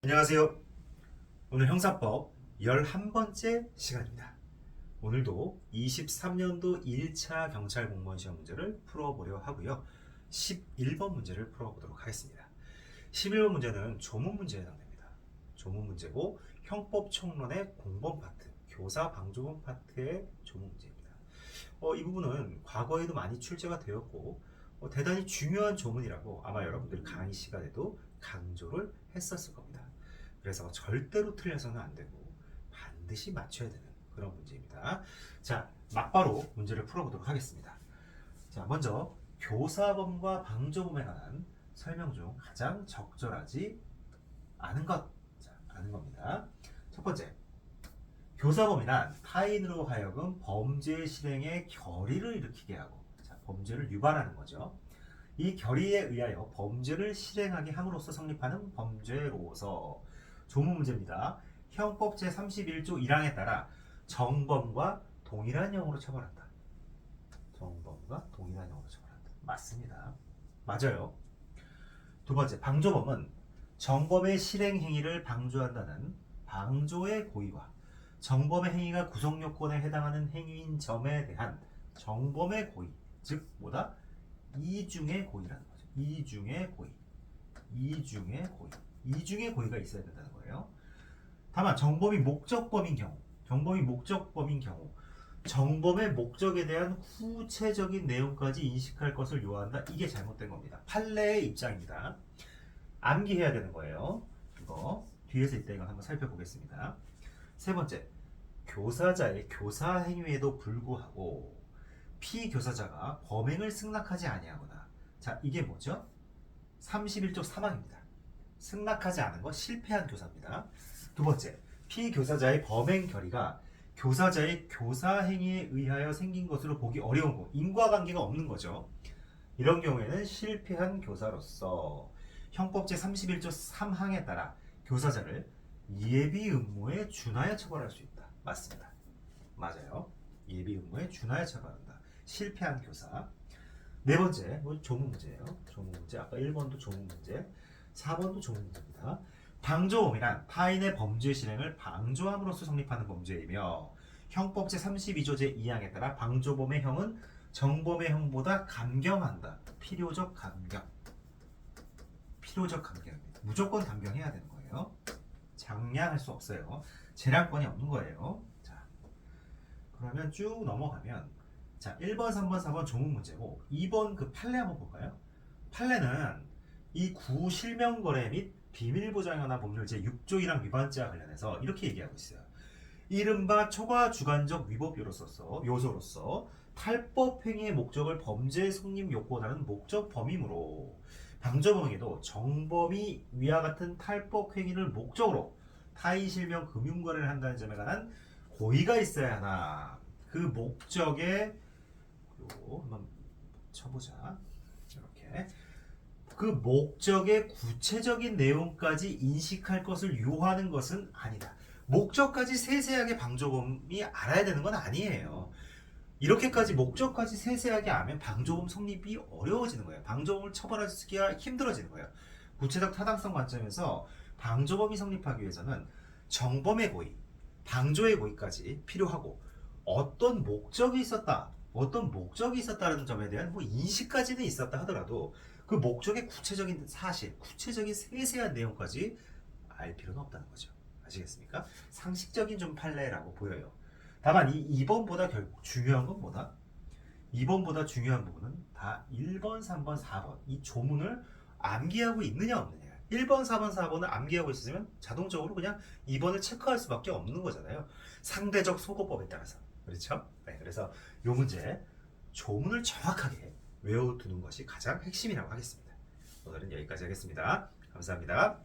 안녕하세요. 오늘 형사법 11번째 시간입니다. 오늘도 23년도 1차 경찰 공무원 시험 문제를 풀어보려 하고요. 11번 문제를 풀어보도록 하겠습니다. 11번 문제는 조문 문제에 해당됩니다. 조문 문제고 형법 총론의 공범 파트, 교사 방조문 파트의 조문 문제입니다. 이 부분은 과거에도 많이 출제가 되었고 대단히 중요한 조문이라고 아마 여러분들 강의 시간에도 강조를 했었을 겁니다. 그래서 절대로 틀려서는 안 되고 반드시 맞춰야 되는 그런 문제입니다. 자, 막바로 문제를 풀어보도록 하겠습니다. 자, 먼저 교사범과 방조범에 관한 설명 중 가장 적절하지 않은 것. 자, 아는 겁니다. 첫 번째, 교사범이란 타인으로 하여금 범죄 실행의 결의를 일으키게 하고, 자, 범죄를 유발하는 거죠. 이 결의에 의하여 범죄를 실행하게 함으로써 성립하는 범죄로서. 조문 문제입니다. 형법 제31조 1항에 따라 정범과 동일한 형으로 처벌한다. 정범과 동일한 형으로 처벌한다. 맞습니다. 맞아요. 두 번째, 방조범은 정범의 실행 행위를 방조한다는 방조의 고의와 정범의 행위가 구성요건에 해당하는 행위인 점에 대한 정범의 고의, 즉 뭐다? 이중의 고의라는 거죠. 이중의 고의. 이중의 고의. 이중의 고의가 있어야 된다는 거예요. 다만 정범이 목적범인 경우, 정범의 목적에 대한 구체적인 내용까지 인식할 것을 요한다. 이게 잘못된 겁니다. 판례의 입장입니다. 암기해야 되는 거예요. 이거 뒤에서 이따 이거 한번 살펴보겠습니다. 세 번째, 교사자의 교사 행위에도 불구하고 피교사자가 범행을 승낙하지 아니하거나, 자, 이게 뭐죠? 31조 3항입니다. 승낙하지 않은 거 실패한 교사입니다. 두 번째, 피교사자의 범행 결의가 교사자의 교사 행위에 의하여 생긴 것으로 보기 어려운 거, 인과관계가 없는 거죠. 이런 경우에는 실패한 교사로서 형법 제31조 3항에 따라 교사자를 예비 의무에 준하여 처벌할 수 있다. 맞습니다. 맞아요. 예비 의무에 준하여 처벌한다. 실패한 교사. 네 번째, 조문 문제예요. 조문 문제. 아까 1번도 조문 문제, 4번도 조문 문제입니다. 방조범이란 타인의 범죄 실행을 방조함으로써 성립하는 범죄이며 형법 제32조 제2항에 따라 방조범의 형은 정범의 형보다 감경한다. 필요적 감경. 필요적 감경입니다. 무조건 감경해야 되는 거예요. 장량할 수 없어요. 재량권이 없는 거예요. 자, 그러면 쭉 넘어가면, 자, 1번, 3번, 4번 조문 문제고 2번 그 판례 한번 볼까요? 판례는 이 구실명거래 및 비밀보장현황 법률 제6조 1항 위반죄와 관련해서 이렇게 얘기하고 있어요. 이른바 초과 주관적 위법 요소로서 탈법 행위의 목적을 범죄 성립 요건하는 목적 범위므로 방조범에게도 정범이 위와 같은 탈법 행위를 목적으로 타인 실명 금융거래를 한다는 점에 관한 고의가 있어야 하나. 그 목적에 한번 쳐보자. 이렇게 그 목적의 구체적인 내용까지 인식할 것을 요하는 것은 아니다. 목적까지 세세하게 방조범이 알아야 되는 건 아니에요. 이렇게까지 목적까지 세세하게 알면 방조범 성립이 어려워지는 거예요. 방조범을 처벌하기가 힘들어지는 거예요. 구체적 타당성 관점에서 방조범이 성립하기 위해서는 정범의 고의, 방조의 고의까지 필요하고 어떤 목적이 있었다는 점에 대한 인식까지는 있었다 하더라도 그 목적의 구체적인 사실, 구체적인 세세한 내용까지 알 필요는 없다는 거죠. 아시겠습니까? 상식적인 좀 판례라고 보여요. 다만 이 2번보다 결국 중요한 건 뭐다? 2번보다 중요한 부분은 다 1번, 3번, 4번 이 조문을 암기하고 있느냐 없느냐. 1번, 4번, 4번을 암기하고 있으면 자동적으로 그냥 2번을 체크할 수밖에 없는 거잖아요. 상대적 소거법에 따라서. 그렇죠? 네, 그래서 이 문제 조문을 정확하게 외워두는 것이 가장 핵심이라고 하겠습니다. 오늘은 여기까지 하겠습니다. 감사합니다.